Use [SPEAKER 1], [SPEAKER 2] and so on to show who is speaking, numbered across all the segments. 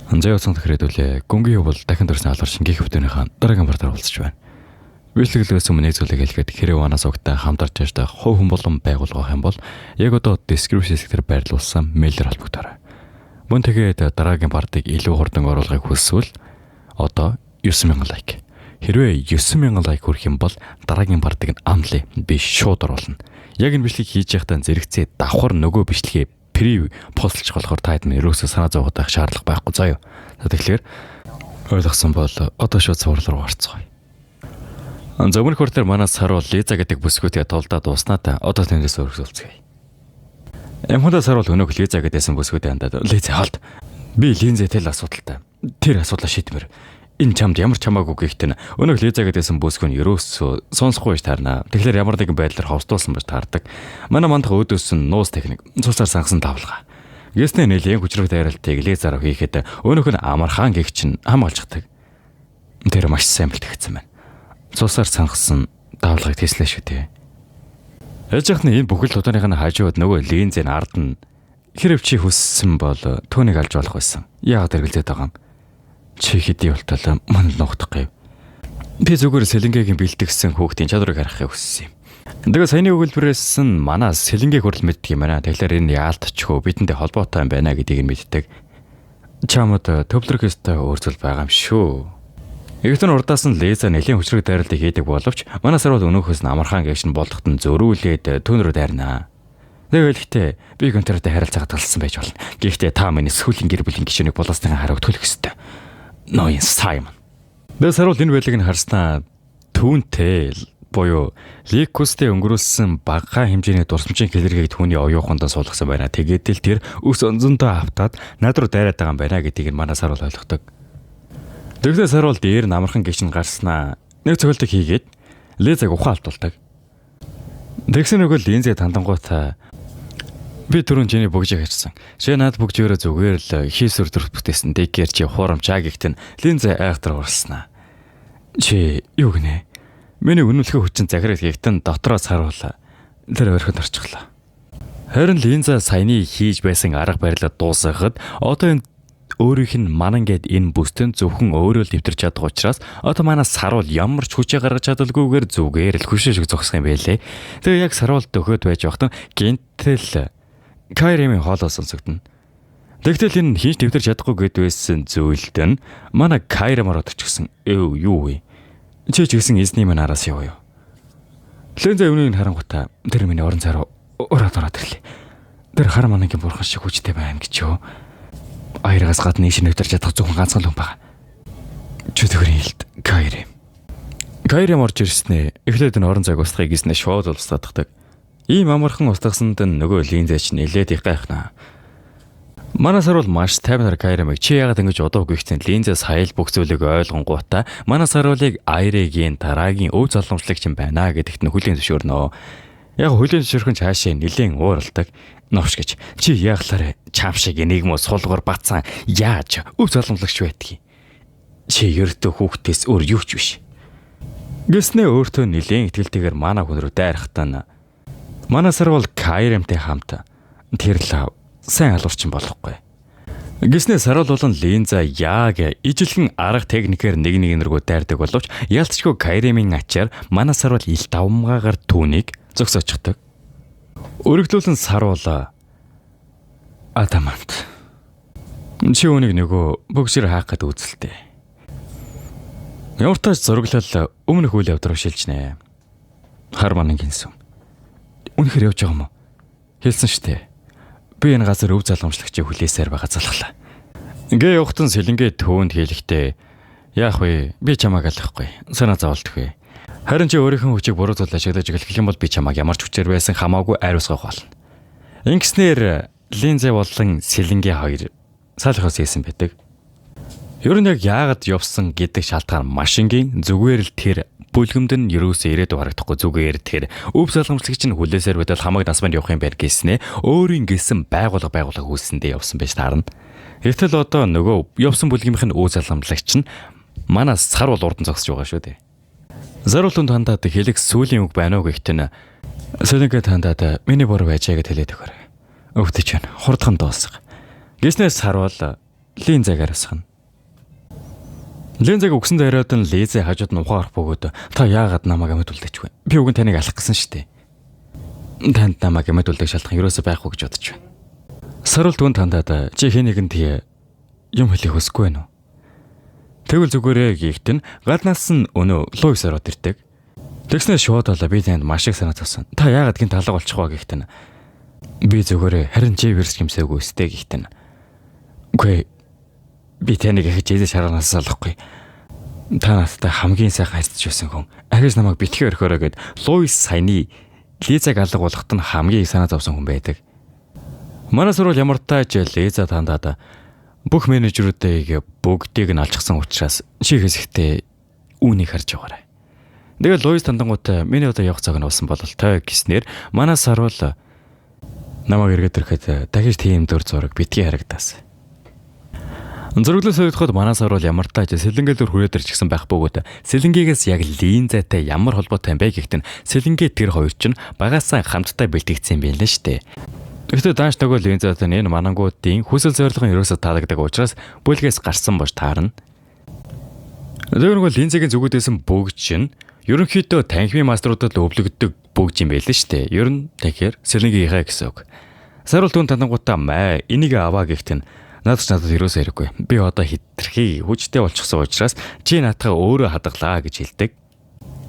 [SPEAKER 1] Анзаа явсан хэрэдүүлээ гүнгийн бол дахин төрсэн алгар шингийн хөвтөнийхаа дараагийн бартаар уулзч байна. Бичлэглээс өмнө нэг зүйлийг хэлгээд хэрэг ванаас угтаа хамтарч яжтай хувь хүн болон байгууллага юм бол яг одоо description хэсгээр байрлуулсан мэйлэр холбогдорой. Мөн тэгээд дараагийн бартыг илүү хурдан оруулахыг хүсвэл одоо 9000 лайк. Хэрвээ 9000 лайк хүрэх юм бол дараагийн бартыг амлаа би шууд оруулна. Яг энэ бичлэгийг хийж байхдаа зэрэгцээ давхар нөгөө бичлэгээ прив постлж болохоор та хэд мөрөөсөө санаа зовоод байх шаардлага байхгүй заа юу. Тэгэхээр ойлгосон бол одоо шууд цуврал руу гарцгаая. Зөвхөн хөртөр манаас сар бол Лиза гэдэг бүсгүйтэй тулдаа дууснаа та одоо тэндээс өргөсөлцгээе. Эмхүндээ сар бол өнөөх Лиза гэдээсэн бүсгүйтэй хандаад Лиза холд. Би Линзэтэй л асуудалтай. Тэр асуудлаа шийдмээр. Энэ чамд ямар чамаагүй гэхтэн өнөөх Лиза гэдээсэн бүсгүй нь ерөөсөө сонсохгүй таарна. Тэгэхээр ямар нэгэн байдлаар ховстуулсан байж таардаг. Манай мандах өөдөөсөн нуус техник, цусаар сангасан давлага. Гэснээр нэлийн хүчрэг дайралтыг Лизараа хийхэд өнөөх нь амархан гих чинь хамгаалждаг. Тэр маш сайн бэлтгэгдсэн байна. Цусаар сангасан давлагыг теслээ шүү дээ. Ээж ахны энэ бүхэл тутааных нь хажууд нөгөө линзийн ард нь хэрэг чи хүссэн бол түүнийг алж болох байсан. Яагаад хэрэглээд байгаа юм? Чи хэдий болтол мань нухдахгүй. Би зүгээр сэлэнгээгийн бэлтгэсэн хүүхдийн чадварыг харахыг хүссэн юм. Тэгээ саяны өгүүлбэрээс нь манаас сэлэнгээг хүртэл мэддэг юм байна. Тэгэхээр энэ яалтчгүй бидэндээ холбоотой юм байна гэдгийг нь мэддэг. Чамд төвлөрөхөөстэй өөрчлөл байгаа юм шүү. Эгтэн урдаас нь Лиза нэлийн хүчрэг дайралтыг хийдэг боловч манаас бол өнөөхөөс нь амархан гэгш нь болдоход нь зөрүүлээд түүнрүү дайрнаа. Тэгэхдээ би контракт харилцаа хадгалсан байж болно. Гэхдээ та миний сүүлийн гэр бүлийн гишүүнийг болоосныхаа хариуг төлөх ёстой. Ноён Саймон. Дэсэрүүл энэ байлыг нь харснаа түүнтэй буюу Ликустэй өнгөрүүлсэн бага хэмжээний дурсамжийн хэлэргийг түүний оюухандаа суулгасан байна. Тэгээд л тэр өс онзондоо автаад над руу дайраад байгаа юм байна гэдгийг нь манаас харуул ойлгодог. Тэгвэл саруул дээр намархан гिचн гарснаа нэг цогцолтыг хийгээд Лизаг ухаан алдуулдаг. Тэгсэн нөгөө Линзээ тандангуйта би түрүүн чиний бөгжийг хайчсан. Чи над бөгжөөрөө зүгээр л хийсвэр төрөх бүтээсэн. Дэггээр чи хуурамчаа гихтэн Линзээ айхтар урснаа. Чи юу гинэ? Миний үнэлэхээ хүчин захирал гихтэн дотроос харуулаа. Тэр өрхөд орчихлоо. Харин Линза саяны хийж байсан арга барилаа дуусгахад одоо энэ өөрийнх нь манан гэд энэ бүстэн зөвхөн өөрөө л дэвтэрч чадах учраас одоо манаас саруул ямар ч хүчээ гаргаж чадалгүйгээр зүгээр л хөшөөшөг зогсох юм байлээ. Тэгээ яг саруул төхөд байж байхдаа гинтэл Кайремийн хоолой сонсогдно. Тэгтэл энэ хийж дэвтэрч чадахгүй гэд байсан зүйлд нь манай Кайремаар оччихсан. Юу вэ? Чи ч гэсэн эзний минь араас яваа юу? Линза юуныг харангуйта тэр миний орон царуу ороод ирлээ. Тэр хар манагийн бурхан шиг хүчтэй байна гэж юу? Аяргаас гадна ийш нэвтэрч чадах зөвхөн ганцхан хүн байна. Чөтгөрийн хэлт Кайрем. Кайрем орж ирснээр эхлээд нь орон зайг устгахыг гиснэ шууд устгадаг. Ийм амархан устгасанд нь нөгөө Линзэч нэлээд их гайхнаа. Манаас бол маш тайвнаар Кайремыг чи яагаад ингэж удаагүй гэхтэн Линзэс хаял бүх зүйлийг ойлгонгуудаа манаас харуулыг Айрегийн дараагийн өв залгамжлагч юм байна гэдэгт нь хүлийн зөвшөөрнө. Яг хүлийн зөвшөөрхөн цаашаа нэлээд ууралдаг. Новш гэж чи яаглаарэ чам шиг энийг мө сулгуур бацсан яаж өв залгамжлагч байдгийг. Чи ердөө хүүхдээс өөр юу ч биш. Гэснээ өөртөө нэлээд итгэлтэйгээр манай хүн рүү дайрахтаа манасар бол Кайремтэй хамт тэр л сайн алуурчин болохгүй. Гэснээ сарвал болон Линза яг ижилхэн арга техникээр нэг рүү дайрдаг боловч ялцчгүй Кайремийн ачаар манасар бол ил давмгаагаар түүнийг зогсоочдаг. Өргөдлүүлэн сарвал Адамант. Чи үнийг нөгөө бөгсөр хаах гэд үзэлтэй. Ямар тач зураглал өмнөх үйл явдраа шилжнэ. Хар манан гинсэн. Үнэхээр явж байгаа юм уу? Хэлсэн штэ. Би энэ газар өв залгамжлагчийг хүлээсээр байгаа залхлаа. Ингээ явахтан сэлэнгээ төвөнд хийлэхдээ яах вэ? Би чамааг алахгүй. Санаа зовлтох вэ? Харин чи өөрийнхөө хүчийг буруу зүйл ашиглаж эхлэх юм бол би чамааг ямар ч хүчээр байсан хамаагүй ариусгах болно. Ингэснээр Линзэ болон сэлэнгээ хоёр салхиос ийсэн байдаг. Ер нь яг яагаад явсан гэдэг шалтгаан маш энгийн зүгээр л тэр бүлгэмд нь ерөөсөө ирээдүй харагдахгүй зүгээр тэр өв залгамжлагч нь хүлээсээр байтал хамааг насманд явах юм байр гэснээ өөрийн гэлсэн байгуулга хүйсэндээ явсан байж таарна. Гэтэл одоо нөгөө явсан бүлгэмийнх нь өв залгамжлагч нь манаас сар бол урдан зогсож байгаа шүү дээ. Заруултанд хандаад хэлэх сүүлийн үг байна уу гэхтэн сэлэнгээ хандаад миний бор байжээ гэд хэлээд өгөр. Өвдөж байна. Хурдхан дуусга. Гэснээр сар бол линзагаар асгана. Линзаг өгсөн дараад нь лизэ хажууд нь ухаар бөгөөд та яагаад намайг амьд үлдээч вэ? Би үгүй таныг алах гэсэн штэ. Танд намайг амьд үлдээх шалтгаан юусоо байхгүй гэж бодож байна. Сарвал түн тандаад чи хэнийгэн тий юм хэлэх хүсэхгүй байна уу? Тэгвэл зүгээрээ гихт нь гаднаас нь өнөө Луис ороод ирдэг. Тэгснээр шууд болоо би танд маш их санаа зовсон. Та яагаад гин талга болчих вэ гихт нь. Би зүгээрээ харин чи вирс гимсээгүй өстэй гихт нь. Үгүй би таныг их жийдэж хараанаас салахгүй. Та надтай хамгийн сайхан харьцаж байсан хүн. Ахиж намайг битгий орхиороо гэд Луис саяны Лизаг алга болгоход нь хамгийн их санаа зовсон хүн байдаг. Манай сурвал ямар тааж Лиза тандаад бүх менежерүүдээ бүгдийг нь алчсан учраас чи хэсэгтээ үүнийг харж байгаарай. Тэгээд Луис тандангууд миний одоо явах цаг нь болсон бололтой гэснээр манай сарвал намайг эргээд ирэхэд дахиж тийм дүр зураг битгий харагдаасан. Зөрөглөөс ойлгоход манай сарвал ямар тааж сэлэнгэлөөр хүрээд ирчихсэн байх бөгөөд сэлэнгээс яг линзатай ямар холбоотой юм бэ гэхдээ сэлэнгээ тэр хоёр чинь багасаа хамтдаа бэлтгэгдсэн юм байна л штэ. Гэхдээ дааш төгөө линзатай энэ манангуудын хүсэл зорилгын ерөөсө таалагддаг учраас бүлгээс гарсан бош таарна. Зөвхөн линзагийн зүгүүдээсэн бүгд чинь ерөнхийдөө танхимын маструудад өвлөгддөг бүгд юм байл л штэ. Ер нь тэгэхээр сэлэнгийнхаа гэсэн үг. Сарвал түн тандангуудаа маа энийг аваа гэхдээ надад ерөөсөө хэрэггүй. Би одоо хитрхи хүчтэй болчихсон учраас чи наатаа өөрөө хадгалаа гэж хэлдэг.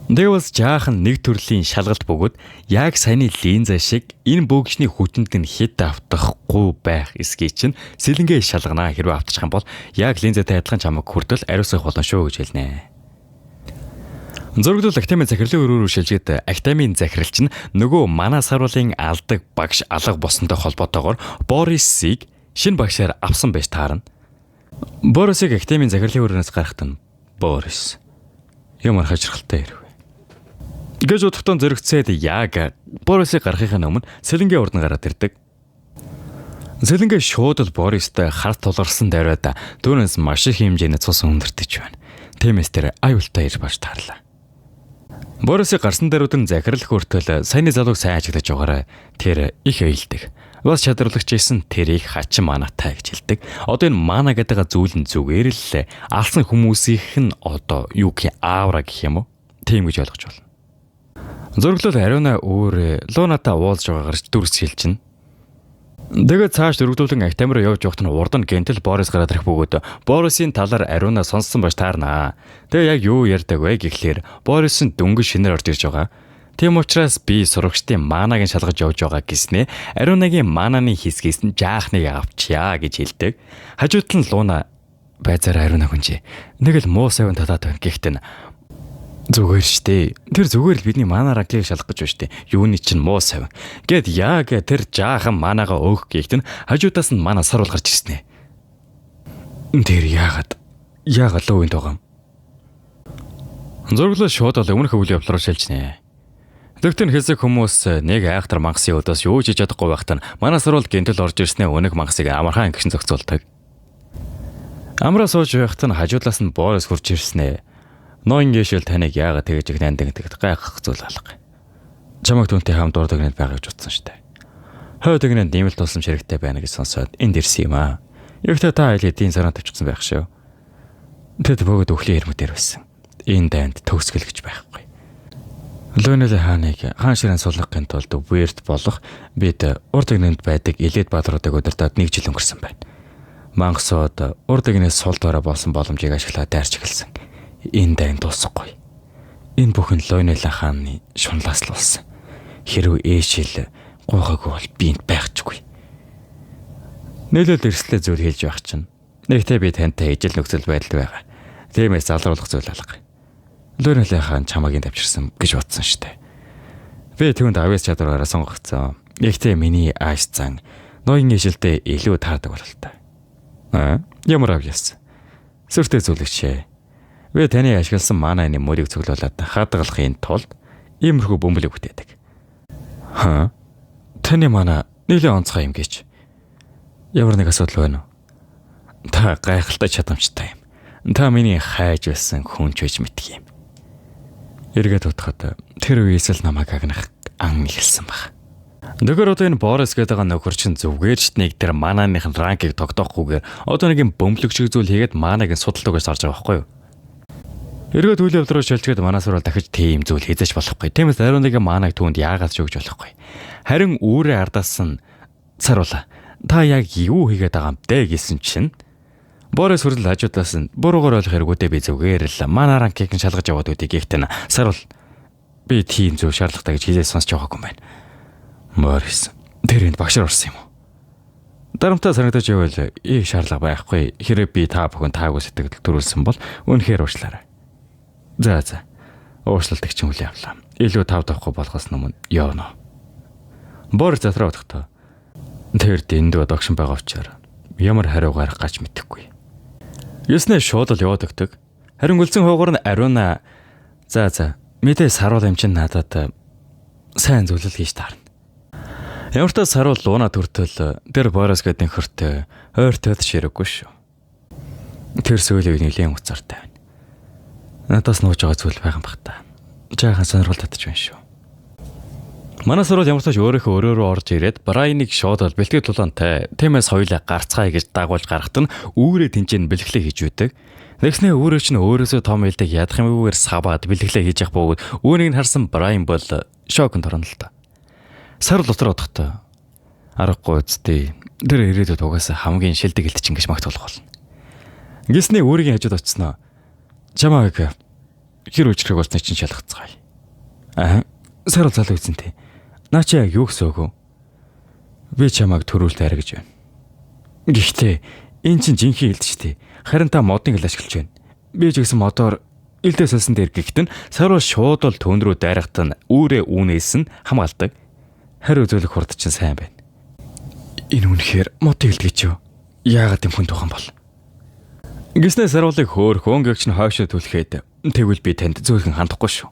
[SPEAKER 1] Тэгвэл жаахан нэг төрлийн шалгалт бөгөөд яг саяны линза шиг энэ бөөгчний хүчинд нь хит автахгүй байх эсгээ чинь сэлэнгээ шалганаа хэрвээ автчих юм бол яг линзатай адилхан чамайг хүртэл ариусгах болно шүү гэж хэлнэ. Зөргөл актамын захирлын өрөөрөө шилжээд актамын захирал чинь нөгөө манай сарвалын алдаг багш алга болсонтой холбоотойгоор Борисыг шинэ багшаар авсан байж таарна. Борисыг актамын захирлын өрөөнөөс гаргахад нь Борис ямар хачирхалтай ирвэ. Гэж утгатан зөрөгцөөд яг Борисыг гаргахын өмнө сэлэнгээ урд нь гараад ирдэг. Сэлэнгээ шууд л Бористой харт тулгарсан даруйда түүнээс маш их хэмжээний цус өндөртөж байна. Тиймээс тэр аюултай ирж баш таарлаа. Борисыг гарсан даруйд нь захирал хүртэл саяны залууг сайн ажиглаж байгаарай. Тэр их ээлдэг. Бас чадварлагч ийсэн тэрийг хачин манатай гэж хэлдэг. Одоо энэ мана гэдэг зүйл нь зүгээр л алсан хүмүүсийнх нь одоо юу гэх аавра гэх юм уу? Тийм гэж ойлгож байна. Зөргөлөл ариуна өөр луунатаа уулзж байгаагаар дүрс хэлчихнэ. Тэгээд цааш дөрвөлдүүлэн актамаар явж явахт нь урд нь гентл Борис гараад ирэх бөгөөд Борисын талаар ариуна сонссон баш таарнаа. Тэгээ яг юу ярьдаг вэ гэхлээр Борис нь дөнгөж шинээр орж ирж байгаа. Тийм учраас би сурагчдын манагийн шалгаж явж байгаа гэснээ ариунагийн мананы хэсгээс нь жаахныг авчья гэж хэлдэг. Хажууд нь лууна байцаар ариуна хүнжээ. Нэг л муу савын татаад байна гэхдээ зүгээр штэ. Тэр зүгээр л бидний мана ранглыг шалгах гэж байна штэ. Юуны чинь муу сав. Гэт яг тэр жаахан манагаа өөх гэхэд нь хажуудаас нь мана сарвал гарч ирсэн ээ. Тэр яагаад л үеийн тоогоо. Зөрглөө шууд л өмнөх үйл явдлаар шилжнэ. Докторын хэсэг хүмүүс нэг айхтар мангасын өдөөс юу ч хийж чадахгүй байхад нь манай сарвал гентэл орж ирснээр өнөг мангасыг амархан гişin зохицуулдаг. Амраа сууж байхад нь хажуудлаас нь Борис хурж ирснээр ноён гişэл таныг яагаад тэгэж их нандиндаг гайхах зүйл алга. Чамайг түнтэй хамт урдаг нэт байгаа гэж утсан штэ. Хойд өгнөнд нэмэлт тулсам ширэгтэй байна гэж сонсоод энд ирсэн юм аа. Ягта та айл эдийн сараа тавьчихсан байх шүү. Тэд бөгөөд өхлийн хэрмүүдээр байсан. Энэ дайнд төгсгөл гэж байхгүй. Луунэл хааныг хаан ширэн сулгахын тулд Верт болох бид урд өгнөнд байдаг Илээд бадруудыг удирдаад 1 жил өнгөрсөн байна. Мангасууд урд өгнөөс сул дорой болсон боломжийг ашиглаад дайрч эхэлсэн. Энэ дайн дуусахгүй. Энэ бүхэн Луунэл хааны шунлаас л болсон. Хэрвээ ээшил гуйхаагүй бол би энд байхчгүй. Нэлээд эрслээ зүйл хэлж байх чинь. Нэгтэй би тантай ижил нөхцөл байдал байгаа. Тиймээс залруулах зүйл алга. Луунэл хаан чамаагийн тавьчирсан гэж бодсон штэ. Би түүнд авьяас чадвараараа сонгогдсон. Нэгтэй миний ааш зан ноён ээшилтэй илүү таардаг бололтой. Ямар авьяас? Сүртэй зүйлэгчээ. Би таны ашигласан мананы мөрийг цуглуулад хадгалахын тулд иймэрхүү бөмбөлөг бүтээдэг. Таны мана нэлээд онцгой юм гэж. Ямар нэг асуудал байна уу? Та гайхалтай чадамжтай юм. Та миний хайж байсан хүн ч байж мэдх юм. Эргээд утгад тэр үеэс л намайг агнах ан ихэлсэн баг. Нөгөө одоо энэ Борис гэдэг нөхөр чинь зүгээрч нэг тэр мананых ранкийг тогтоохгүйгээр одоо нэг юм бөмбөлөг шиг зүйл хийгээд манаг нь судалдаг гэж харж байгаа байхгүй юу? Эргээд үйл явдал руу шилжгээд манаас руу дахиж тийм зүйл хийжэж болохгүй. Тиймээс ариун нэг манаг түүнд яагаад ч өгж болохгүй. Харин үүрээ ардаас нь царуула. Та яг юу хийгээд байгаа юм бэ гэсэн чинь Борис хүртэл хажуудаас нь буруугаар ойлгох хэрэггүй би зүгээр л манай ранкийг нь шалгаж яваад үдийг ихтэн сарвал би тийм зөв шаардлагатай гэж хэлээд сонсч байгаагүй юм байна. Борис тэр энд багшаар орсон юм уу? Дарамтаа санагдаж байвал шаардлага байхгүй. Хэрэв би та бүхэн таагүй сэтгэл төрүүлсэн бол үнэхээр уучлаарай. За. Уучлалтыг чинь үл явлаа. Илүү тав давхгүй болохоос өмнө явна. Борис затраа бодохдоо тэр дэндүү догшин байгаа учраас ямар хариу гарах гэж мэдэхгүй. Яснаа шууд л яваад өгдөг. Харин үлзэн хуугаар нь ариуна. За. Мэдээ саруул юм чинь надад сайн зөвлөл хийж таарна. Ямар ч саруул лууна төртөл тэр Борис гэдэг нөхөртөө ойртоод ширэггүй шүү. Тэр сөүлийн нэлийн уцаартай байна. Надаас нууж байгаа зүйл байгаа юм бах та. Жаахан сонирхол татж байна шүү. Манай саруул ямар ч тач өөрөөрөө орж ирээд Брайныг шууд бол бэлтгэл тулаантай. Тиймээс хоёулаа гарцгаая гэж дагуулж гарахт нь үүрээ тэнцэн бэлгэлээ хийж үүдэг. Нэгснээ өөрөө чинь өөрөөсөө том хэлдэг ядах юмгээр саваад бэлгэлээ хийж явах бөгөөд үүнийг харсан Брайн бол шокнд орно л та. Саруул дотор одохдоо аргагүй үстэй. Тэр ирээдүйд угаасаа хамгийн шилдэг хэлтч ингэж магтуулах болно. Гиснээ өөрийн хажууд очсноо. Чамааг хэр үжрэх болсныг чинь шалгацгаая. Саруул залуу үзэнтэй. Наа чи яг юу гэсэн үг вэ? Би чамааг төрүүлт аргиж байна. Гэхдээ энэ чинь жинхэнэ хэлт шүү дээ. Харин та модын хэл ашиглаж байна. Би ч гэсэн модоор элдээ салсан дээр гихтэн саруул шууд бол төн рүү дайрахт нь үүрээ үүнээс нь хамгаалдаг. Хариу зөвлөх хурд чинь сайн байна. Энэ үнэхээр модын хэл гэж юу? Яагаад юм хүн тухайн бол? Гиснээ саруулыг хөөхөн гэгч нь хойшоо түлхээд тэгвэл би танд зөөлхөн хандахгүй шүү.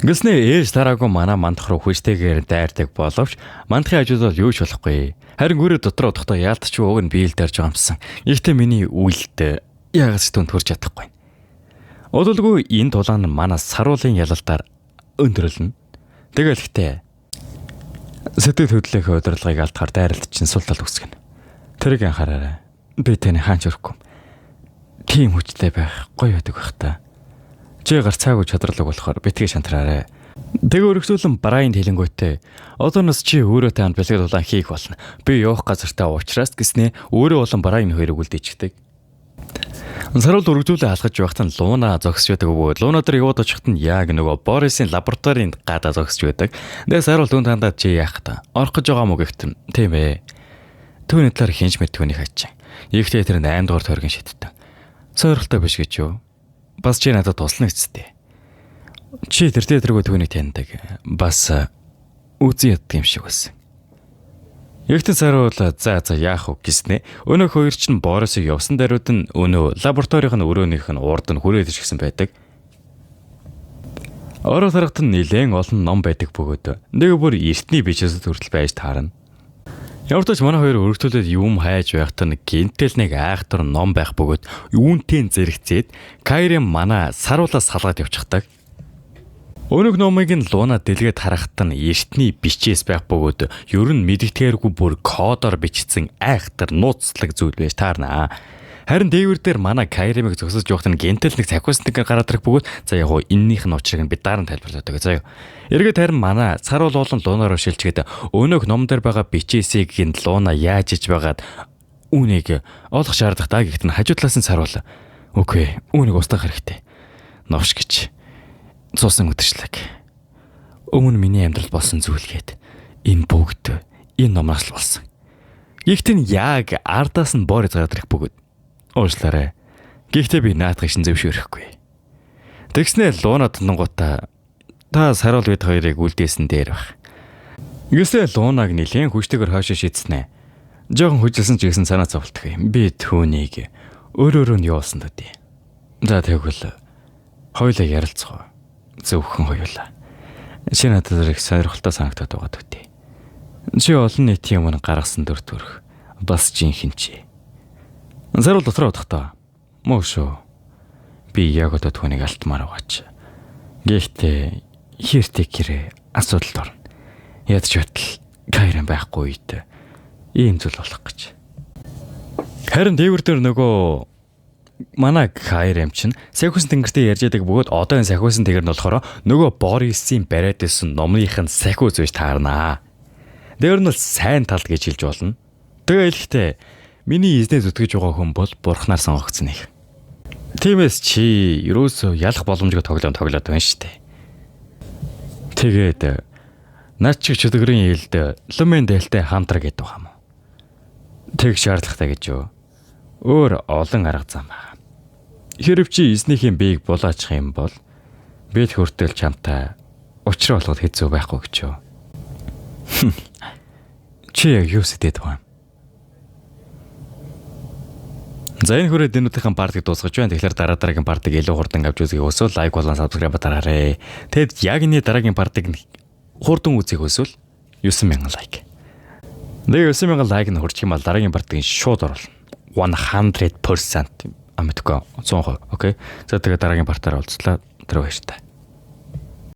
[SPEAKER 1] Гиснээ ээж тараагүй манай мандах руу хүчтэйгээр дайрдаг боловч мандахын хажууд бол юу ч болохгүй. Харин өрөө дотор одохдоо яалтч ууг нь биел дайрж байгаа юмсан. Ихтэй миний үйлдэл яагаад ч түнд хүрч чадахгүй. Удалгүй энэ тулаан нь манай саруулын ялалтаар өндөрлөнө. Тэгэл ихтэй сэтгэл хөдлөлийн удирдлагыг алдахаар дайралт чинь сул тал үсгэнэ. Тэрийг анхаараарай. Би таны хаач өрөхгүй. Тийм хүчтэй байх гоё байдаг байх та. Чи гарцаагүй чадварлаг болохоор битгий шантраарай. Тэгээ өргөжлөн Брайнд хэлэнгүүтээ одооноос чи өөрөө танд бэлгэд улаан хийх болно. Би явах газартаа уучраас гэснээ өөрөө болон Брайн хоёрыг үлдээчихдэг. Саруул өргөжлөлөө алхаж явахт нь Луна зогсож байдаг бөгөөд Луна дээр яваад очихт нь яг нөгөө Борисын лабораторийн гадаа зогсож байдаг. Тэгээ Саруул түн тандаа чи яах та? Орох гэж байгаа мó гэхтэн. Тийм ээ. Түүний талаар хинж мэд түүнийг хачаа. Ихтэй тэр 8 дугаар тойргийн шидэв. Сойролтой биш гэж юу? Бас чи надад туслана гэжтэй. Чи тэр тэргүй түүнийг таньдаг. Бас үзэн яддаг юм шиг байсан. Ягтэн Саруул за яах вэ гэснэ. Өнөөх хоёр ч нь Борисыг явсан даруйд нь өнөө лабораторийн өрөөнийх нь урд нь хүрээд ирсэн байдаг. Ороо тарахт нь нэлээд олон ном байдаг бөгөөд нэг бүр эртний бичээс хүртэл байж таарна. Ямар ч манай хоёр өргөжлөлөд юм хайж байхад нь гинтэл нэг айхтар ном байх бөгөөд үүнтэй зэрэгцээд Кайрын манай Саруулаас салгаад явчихдаг. Өнөг номыг нь Луна дэлгээд харахад нь эртний бичээс байх бөгөөд ер нь мэдэгдэхээргүй бүр кодоор бичсэн айхтар нууцлаг зүйл байж таарна. Харин дээвэр дээр манай Кайрымыг зогсож явахад нь гинтэл нэг цахиусник гараад ирэх бөгөөд за яг гоо эннийх нь учрыг нь бид дараа нь тайлбарлаад байгаа заяа. Эргээд харин манай Саруул болон Лунаар шилжгээд өнөг ном дээр байгаа бичээсийг гин Луна яаж иж байгаад үүнийг олох шаардлагатай гэхдээ хажуудлаас нь Саруул окей үүнийг устгах хэрэгтэй. Новш гэж цуусан үдшилэг. Өмнө миний амьдрал болсон зүйлгээд энэ бүгд энэ номоос л болсон. Гэхдээ яг ардаас нь Борис гараад ирэх бөгөөд уушлаарай. Гэхдээ би наадах шин зөвшөөрөхгүй. Тэгснээ Луна тунангуудаа та Саруул бид хоёрыг үлдээсэн дээр баг. Юусээ Лунаг нэлээд хүчтэйгээр хойшоо шийдснэ. Жохон хүчилсэн ч гэсэн санаа зовлтгүй. Би түүнийг өөрөө нь явуулсан дөө. За тэгвэл хоёулаа ярилцгаа. Зөвхөн хоёулаа. Чи надад их сонирхолтой санагдаад байгаа дөө. Чи олон нийтийн өмнө гаргасан дүр төрх бас жинхэнэ чи. Саруул дотроо бодохдоо мөн шүү. Би яг одоо түүнийг алтмаар байгаач. Гэхдээ хэртэй гэрээ асуудалд орно. Ядч байтал Кайран байхгүй үед ийм зүйл болох гэж. Харин дээвэр дээр нөгөө манай Кайрам чинь Сахиусан тэнгэртээ ярьж байдаг бөгөөд одоо энэ Сахиусан тэнгэр нь болохоор нөгөө Борисийн бариад исэн номных нь Сахиу зүйж таарнаа. Дээр нь бол сайн тал гэж хэлж болно. Тэгээ хэлэхдээ миний эзнээ зүтгэж байгаа хүн бол бурхнаар сонгогдсон нэг. Тиймээс чи ерөөсөө ялах боломжгүй тоглоод байна шүү дээ. Тэгээд наад чи чөлгөрийн хэлд Лумен дээлтэй хамтраг гэдэг юм. Тэг шаардлагатай гэж юу? Өөр олон арга зам байна. Хэрв чи эзнийхээ биеийг булаачих юм бол бид хүртэл чамтай учраа болгоод хэцүү байхгүй гэж юу? Чи яг юу сэтэд байна? За энэ хүрээд энүүдийн партиг дуусгаж байна. Тэгэхээр дараагийн партиг илүү хурдан авч үзье өсвөл лайк болон сабскрайб дараарай. Тэгэд яг энэ дараагийн партиг хурдан үзье өсвөл 9000 лайк. Нэг 9000 лайк нь хүрчих юм бол дараагийн партигийн шууд оруулна. 100% амтгүй 100%. Окей. За тэгээ дараагийн партаар уулзлаа. Тэр баяртай.